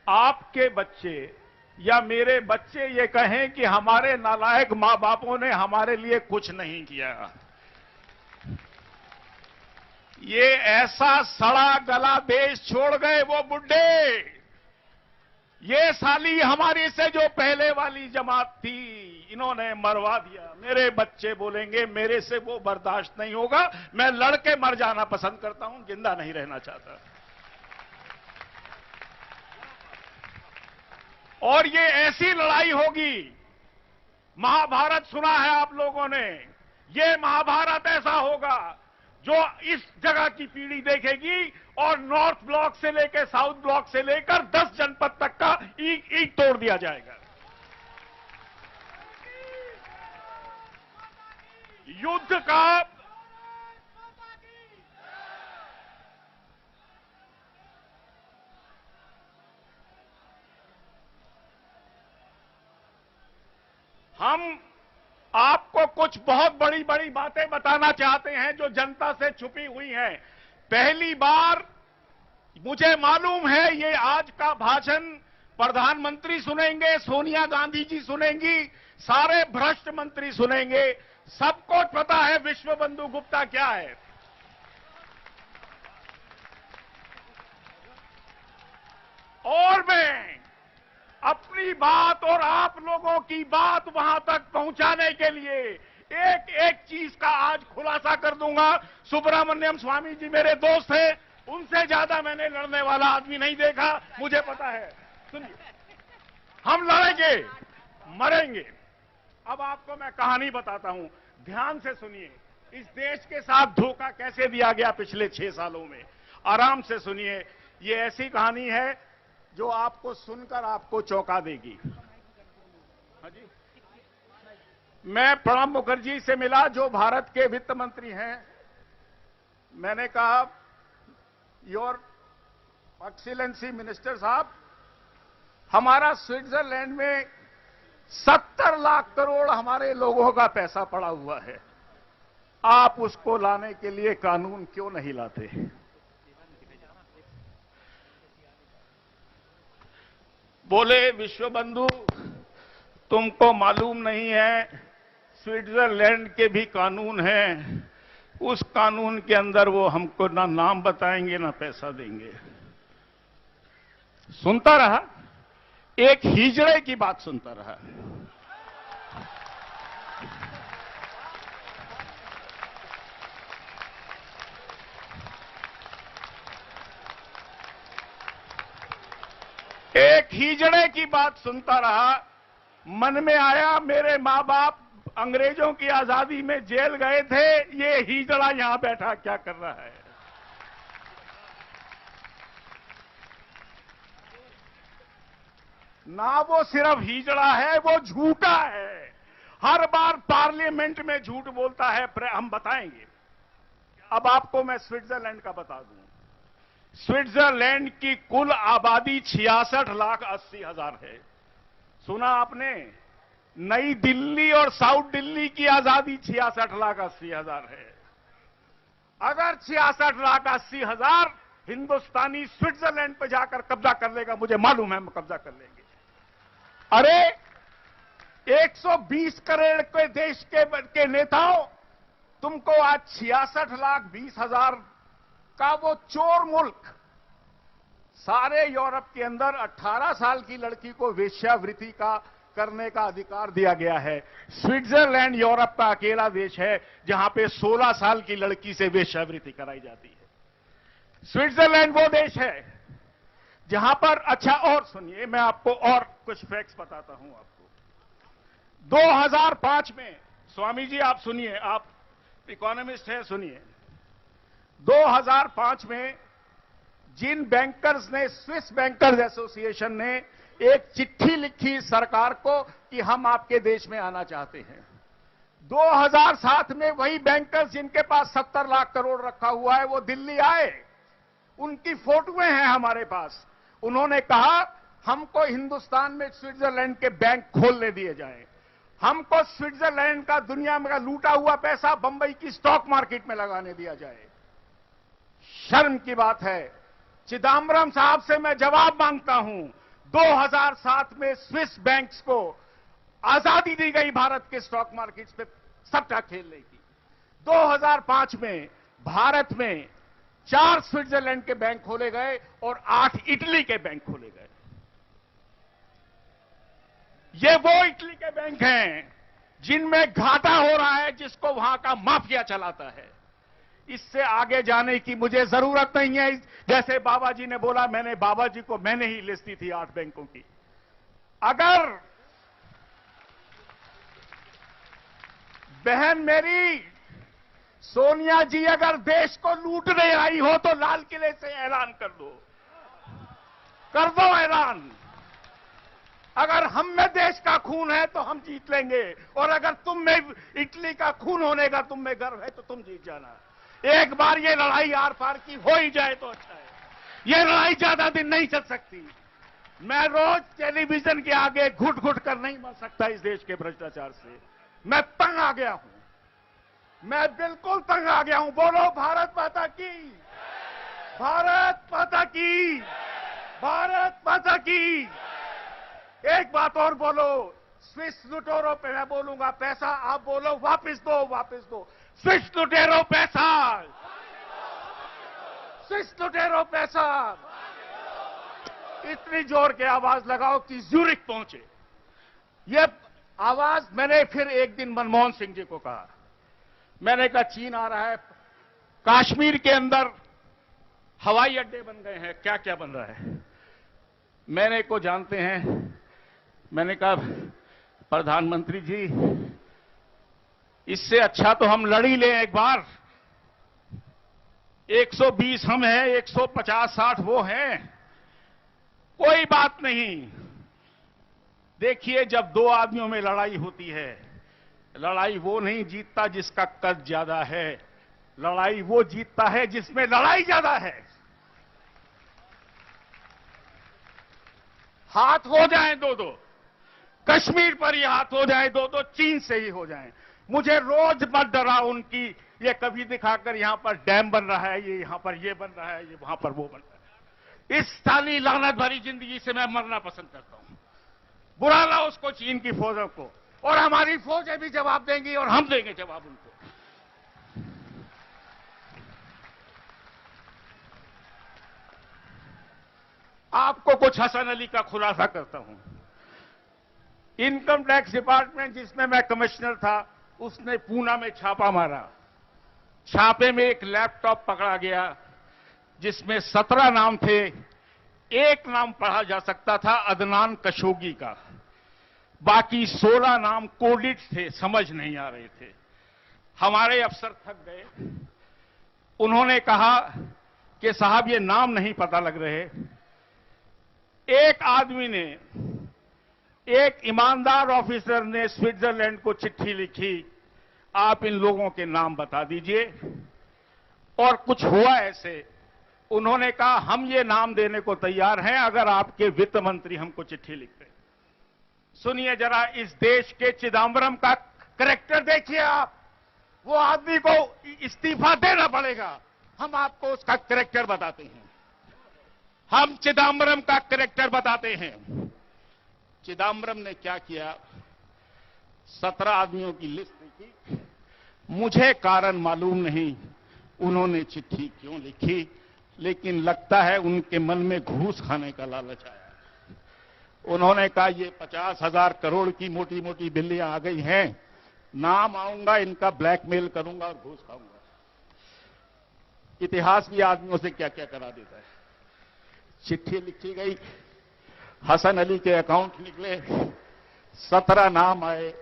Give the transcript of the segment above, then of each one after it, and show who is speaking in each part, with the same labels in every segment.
Speaker 1: आपके बच्चे या मेरे बच्चे ये कहें कि हमारे नालायक मां बापों ने हमारे लिए कुछ नहीं किया, ये ऐसा सड़ा गला देश छोड़ गए वो बुड्ढे, ये साली हमारी से जो पहले वाली जमात थी इन्होंने मरवा दिया। मेरे बच्चे बोलेंगे मेरे से वो बर्दाश्त नहीं होगा, मैं लड़के मर जाना पसंद करता हूं, जिंदा नहीं रहना चाहता। और ये ऐसी लड़ाई होगी, महाभारत सुना है आप लोगों ने, ये महाभारत ऐसा होगा जो इस जगह की पीढ़ी देखेगी और नॉर्थ ब्लॉक से लेकर साउथ ब्लॉक से लेकर 10 जनपद तक का ईंट तोड़ दिया जाएगा। युद्ध का हम आपको कुछ बहुत बड़ी बड़ी बातें बताना चाहते हैं जो जनता से छुपी हुई हैं। पहली बार मुझे मालूम है ये आज का भाषण प्रधानमंत्री सुनेंगे, सोनिया गांधी जी सुनेंगी, सारे भ्रष्ट मंत्री सुनेंगे, सबको पता है विश्व बंधु गुप्ता क्या है। और मैं अपनी बात और आप लोगों की बात वहां तक पहुंचाने के लिए एक एक चीज का आज खुलासा कर दूंगा। सुब्रमण्यम स्वामी जी मेरे दोस्त हैं, उनसे ज्यादा मैंने लड़ने वाला आदमी नहीं देखा, मुझे पता है। सुनिए, हम लड़ेंगे, मरेंगे। अब आपको मैं कहानी बताता हूं, ध्यान से सुनिए। इस देश के साथ धोखा कैसे दिया गया पिछले 6 सालों में, आराम से सुनिए। ये ऐसी कहानी है जो आपको सुनकर आपको चौंका देगी। हाँ जी, मैं प्रणब मुखर्जी से मिला जो भारत के वित्त मंत्री हैं। मैंने कहा, योर एक्सीलेंसी मिनिस्टर साहब, हमारा स्विट्जरलैंड में 70 लाख करोड़ हमारे लोगों का पैसा पड़ा हुआ है, आप उसको लाने के लिए कानून क्यों नहीं लाते? बोले, विश्व बंधु तुमको मालूम नहीं है, स्विट्जरलैंड के भी कानून हैं, उस कानून के अंदर वो हमको ना नाम बताएंगे ना पैसा देंगे। सुनता रहा, एक हिजड़े की बात सुनता रहा। एक हिजड़े की बात सुनता रहा। मन में आया, मेरे मां बाप अंग्रेजों की आजादी में जेल गए थे, ये हिजड़ा यहां बैठा क्या कर रहा है? ना वो सिर्फ हिजड़ा है, वो झूठा है। हर बार पार्लियामेंट में झूठ बोलता है, हम बताएंगे। अब आपको मैं स्विट्जरलैंड का बता दूं। स्विट्जरलैंड की कुल आबादी 66,80,000 है। सुना आपने? नई दिल्ली और साउथ दिल्ली की आजादी 66,80,000 है। अगर 66,80,000 हिंदुस्तानी स्विट्जरलैंड पर जाकर कब्जा कर लेगा, मुझे मालूम है हम कब्जा कर लेंगे। अरे 120 करोड़ के देश के नेताओं, तुमको आज 66,20,000 का वो चोर मुल्क, सारे यूरोप के अंदर 18 साल की लड़की को वेश्यावृत्ति का करने का अधिकार दिया गया है। स्विट्जरलैंड यूरोप का अकेला देश है जहां पे 16 साल की लड़की से वेश्यावृत्ति कराई जाती है। स्विट्जरलैंड वो देश है जहां पर, अच्छा और सुनिए, मैं आपको और कुछ फैक्ट्स बताता हूं आपको। 2005 में, स्वामी जी आप सुनिए, आप इकोनॉमिस्ट हैं, सुनिए। 2005 में जिन बैंकर्स ने, स्विस बैंकर्स एसोसिएशन ने एक चिट्ठी लिखी सरकार को कि हम आपके देश में आना चाहते हैं। 2007 में वही बैंकर्स जिनके पास 70 लाख करोड़ रखा हुआ है वो दिल्ली आए, उनकी फोटोएं हैं हमारे पास। उन्होंने कहा हमको हिंदुस्तान में स्विट्जरलैंड के बैंक खोलने दिए जाएं, हमको स्विट्जरलैंड का दुनिया में लूटा हुआ पैसा बंबई की स्टॉक मार्केट में लगाने दिया जाए। शर्म की बात है। चिदंबरम साहब से मैं जवाब मांगता हूं, 2007 में स्विस बैंक्स को आजादी दी गई भारत के स्टॉक मार्केट्स पे सट्टा खेलने की। 2005 में भारत में 4 स्विट्जरलैंड के बैंक खोले गए और 8 इटली के बैंक खोले गए। ये वो इटली के बैंक हैं जिनमें घाटा हो रहा है, जिसको वहां का माफिया चलाता है। इससे आगे जाने की मुझे जरूरत नहीं है। जैसे बाबा जी ने बोला, बाबा जी को मैंने ही लिस्ट दी थी 8 बैंकों की। अगर बहन मेरी सोनिया जी अगर देश को लूटने आई हो तो लाल किले से ऐलान कर दो ऐलान। अगर हम में देश का खून है तो हम जीत लेंगे, और अगर तुम में इटली का खून होने का तुम में गर्व है तो तुम जीत जाना। एक बार ये लड़ाई आर पार की हो ही जाए तो अच्छा है। ये लड़ाई ज्यादा दिन नहीं चल सकती। मैं रोज टेलीविजन के आगे घुट घुट कर नहीं मर सकता इस देश के भ्रष्टाचार से। मैं तंग आ गया हूं, मैं बिल्कुल तंग आ गया हूं। बोलो भारत माता की, भारत माता की, भारत माता की। एक बात और बोलो, स्विस लुटेरों पे मैं बोलूंगा पैसा, आप बोलो वापस दो, वापस दो। स्विस लुटेरों पैसा, स्विस लुटेरों पैसा। इतनी जोर के आवाज लगाओ कि ज्यूरिख पहुंचे। ये आवाज मैंने फिर एक दिन मनमोहन सिंह जी को कहा। मैंने कहा चीन आ रहा है, कश्मीर के अंदर हवाई अड्डे बन गए हैं, क्या क्या बन रहा है। मैंने को जानते हैं। मैंने कहा प्रधानमंत्री जी, इससे अच्छा तो हम लड़ ही लें एक बार। 120 हम हैं, 150-60 वो हैं, कोई बात नहीं। देखिए, जब 2 आदमियों में लड़ाई होती है, लड़ाई वो नहीं जीतता जिसका कद ज्यादा है, लड़ाई वो जीतता है जिसमें लड़ाई ज्यादा है। हाथ हो जाए 2-2, कश्मीर पर ही हाथ हो जाए 2-2, चीन से ही हो जाए। मुझे रोज मत डरा उनकी ये कभी दिखाकर यहां पर डैम बन रहा है, ये यहां पर ये बन रहा है, ये वहां पर वो बन रहा है। इस साली लानत भरी जिंदगी से मैं मरना पसंद करता हूं। बुला ला उसको, चीन की फौजों को, और हमारी फौजें भी जवाब देंगी और हम देंगे जवाब उनको। आपको कुछ हसन अली का खुलासा करता हूं। इनकम टैक्स डिपार्टमेंट जिसमें मैं कमिश्नर था, उसने पूना में छापा मारा। छापे में एक लैपटॉप पकड़ा गया जिसमें 17 नाम थे। एक नाम पढ़ा जा सकता था अदनान कशोगी का, बाकी 16 नाम कोडिट थे, समझ नहीं आ रहे थे। हमारे अफसर थक गए। उन्होंने कहा कि साहब ये नाम नहीं पता लग रहे। एक आदमी ने, एक ईमानदार ऑफिसर ने स्विट्जरलैंड को चिट्ठी लिखी, आप इन लोगों के नाम बता दीजिए। और कुछ हुआ ऐसे, उन्होंने कहा हम ये नाम देने को तैयार हैं अगर आपके वित्त मंत्री हमको चिट्ठी लिखते। सुनिए जरा, इस देश के चिदम्बरम का कैरेक्टर देखिए आप। वो आदमी को इस्तीफा देना पड़ेगा। हम आपको उसका कैरेक्टर बताते हैं। हम चिदम्बरम का कैरेक्टर बताते हैं। चिदम्बरम ने क्या किया, 17 आदमियों की लिस्ट लिखी। मुझे कारण मालूम नहीं उन्होंने चिट्ठी क्यों लिखी, लेकिन लगता है उनके मन में घूस खाने का लालच आया। उन्होंने कहा ये 50,000 करोड़ की मोटी मोटी बिल्लियां आ गई हैं, नाम आऊंगा, इनका ब्लैकमेल करूंगा और घूस खाऊंगा। इतिहास भी आदमियों से क्या क्या करा देता है। चिट्ठी लिखी गई, हसन अली के अकाउंट निकले, 17 नाम आए,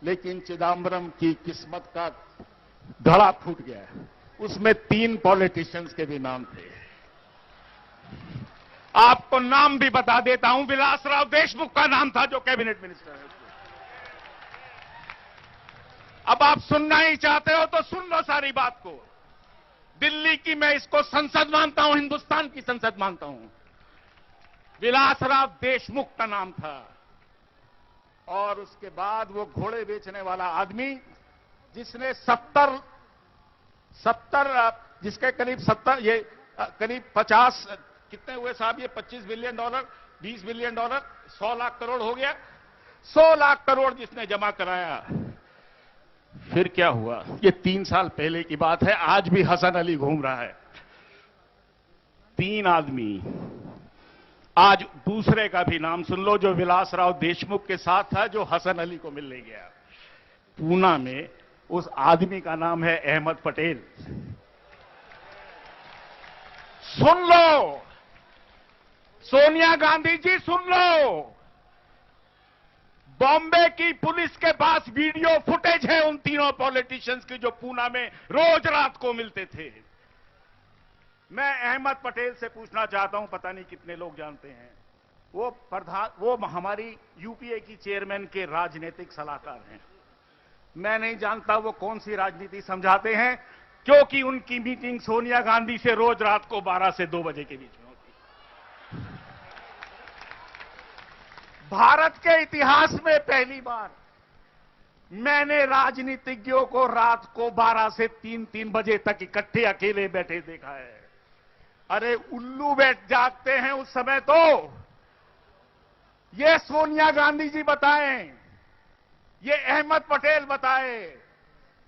Speaker 1: लेकिन चिदम्बरम की किस्मत का धड़ा फूट गया। उसमें 3 पॉलिटिशियंस के भी नाम थे। आपको नाम भी बता देता हूं, विलासराव देशमुख का नाम था जो कैबिनेट मिनिस्टर है। अब आप सुनना ही चाहते हो तो सुन लो सारी बात को। दिल्ली की मैं इसको संसद मानता हूं, हिंदुस्तान की संसद मानता हूं। विलासराव देशमुख का नाम था। और उसके बाद वो घोड़े बेचने वाला आदमी जिसने 70 जिसके करीब 70, ये करीब 50 कितने हुए साहब ये? 25 billion dollar, 20 billion dollar, 100 lakh crore हो गया। 100 लाख करोड़ जिसने जमा कराया, फिर क्या हुआ? ये 3 साल पहले की बात है। आज भी हसन अली घूम रहा है। 3 आदमी। आज दूसरे का भी नाम सुन लो, जो विलासराव देशमुख के साथ था, जो हसन अली को मिलने गया पूना में। उस आदमी का नाम है अहमद पटेल। सुन लो सोनिया गांधी जी, सुन लो। बॉम्बे की पुलिस के पास वीडियो फुटेज है उन तीनों पॉलिटिशियंस की, जो पूना में रोज रात को मिलते थे। मैं अहमद पटेल से पूछना चाहता हूं, पता नहीं कितने लोग जानते हैं, वो हमारी यूपीए की चेयरमैन के राजनीतिक सलाहकार हैं। मैं नहीं जानता वो कौन सी राजनीति समझाते हैं, क्योंकि उनकी मीटिंग सोनिया गांधी से रोज रात को 12 से 2 बजे के बीच में होती। भारत के इतिहास में पहली बार मैंने राजनीतिज्ञों को रात को 12 से 3 बजे तक इकट्ठे अकेले बैठे देखा है। अरे उल्लू बैठ जागते हैं उस समय। तो ये सोनिया गांधी जी बताएं, ये अहमद पटेल बताए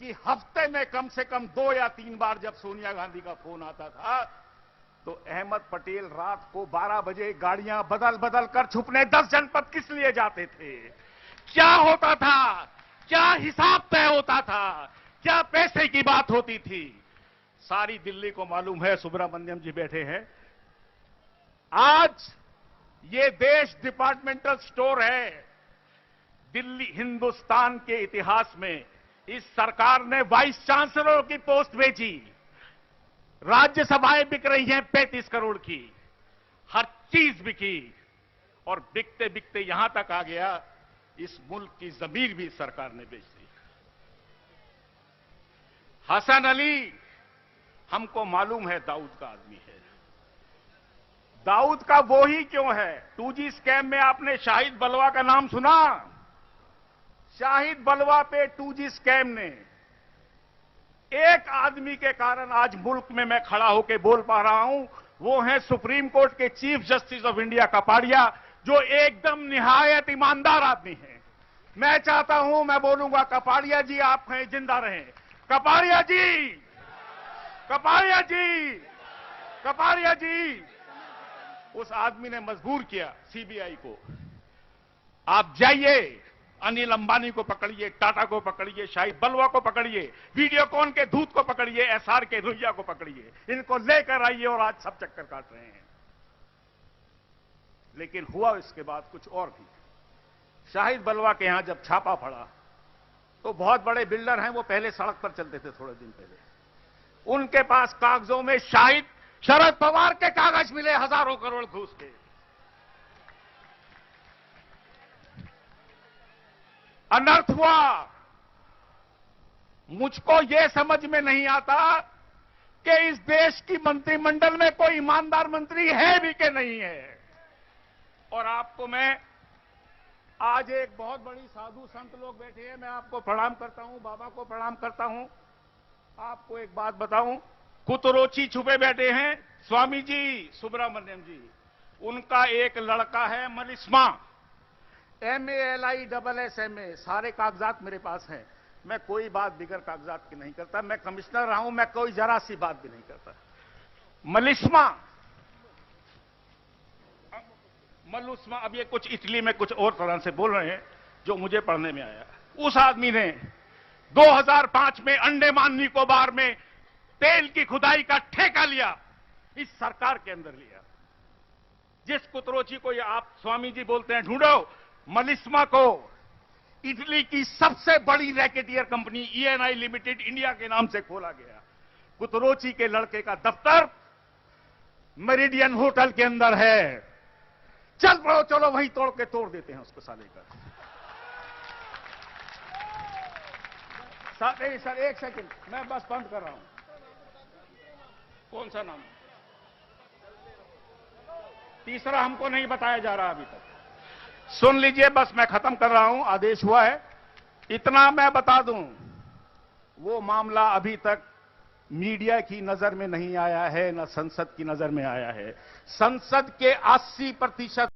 Speaker 1: कि हफ्ते में कम से कम 2 या 3 बार जब सोनिया गांधी का फोन आता था, तो अहमद पटेल रात को 12 बजे गाड़ियां बदल बदल कर छुपने 10 जनपद किस लिए जाते थे? क्या होता था? क्या हिसाब तय होता था? क्या पैसे की बात होती थी? सारी दिल्ली को मालूम है। सुब्रमण्यम जी बैठे हैं। आज ये देश डिपार्टमेंटल स्टोर है। दिल्ली, हिंदुस्तान के इतिहास में इस सरकार ने वाइस चांसलर की पोस्ट भेजी। राज्यसभाएं बिक रही हैं 35 करोड़ की। हर चीज बिकी, और बिकते बिकते यहां तक आ गया, इस मुल्क की जमीन भी सरकार ने बेच दी। हसन अली, हमको मालूम है दाऊद का आदमी है। दाऊद का वो ही क्यों है? 2G स्कैम में आपने शाहिद बलवा का नाम सुना? शाहिद बलवा पे 2G स्कैम ने एक आदमी के कारण आज मुल्क में मैं खड़ा होकर बोल पा रहा हूं। वो है सुप्रीम कोर्ट के chief justice of India Kapadia, जो एकदम निहायत ईमानदार आदमी है। मैं चाहता हूं, मैं बोलूंगा, कपाड़िया जी आप हैं, जिंदा रहें। कपाड़िया जी, कपाड़िया जी, कपाड़िया जी। उस आदमी ने मजबूर किया सीबीआई को, आप जाइए, अनिल अंबानी को पकड़िए, टाटा को पकड़िए, शाहिद बलवा को पकड़िए, वीडियोकॉन के दूत को पकड़िए, एसआर के रुइया को पकड़िए, इनको लेकर आइए, और आज सब चक्कर काट रहे हैं। लेकिन हुआ इसके बाद कुछ और भी। शाहिद बलवा के यहां जब छापा पड़ा, तो बहुत बड़े बिल्डर हैं, वो पहले सड़क पर चलते थे थोड़े दिन पहले। उनके पास कागजों में शरद पवार के कागज मिले, हजारों करोड़ घूस के। अनर्थ हुआ। मुझको यह समझ में नहीं आता कि इस देश की मंत्रिमंडल में कोई ईमानदार मंत्री है भी कि नहीं है। और आपको मैं आज, एक बहुत बड़ी साधु संत लोग बैठे हैं, मैं आपको प्रणाम करता हूं, बाबा को प्रणाम करता हूं। आपको एक बात बताऊं, कुतरोची छुपे बैठे हैं स्वामी जी सुब्रमण्यम जी। उनका एक लड़का है मलिस्मा, MALISSMA, सारे कागजात मेरे पास हैं। मैं कोई बात बिगर कागजात की नहीं करता। मैं कमिश्नर रहा हूं, मैं कोई जरा सी बात भी नहीं करता। मलिस्मा, अब ये कुछ इटली में कुछ और तरह से बोल रहे हैं, जो मुझे पढ़ने में आया। उस आदमी ने 2005 में अंडमान निकोबार में तेल की खुदाई का ठेका लिया, इस सरकार के अंदर लिया। जिस कुतरोची को ये आप स्वामी जी बोलते हैं, ढूंढो, मलिस्मा को इटली की सबसे बड़ी racketeer company ENI limited India के नाम से खोला गया। कुतरोची के लड़के का दफ्तर मेरिडियन होटल के अंदर है। चल पड़ो, चलो वहीं तोड़ देते हैं उसको साले का। नहीं सर, एक सेकंड, मैं बस बंद कर रहा हूं। कौन सा नाम? तीसरा हमको नहीं बताया जा रहा अभी तक। सुन लीजिए, बस मैं खत्म कर रहा हूं, आदेश हुआ है। इतना मैं बता दूं, वो मामला अभी तक मीडिया की नजर में नहीं आया है, न संसद की नजर में आया है। संसद के 80%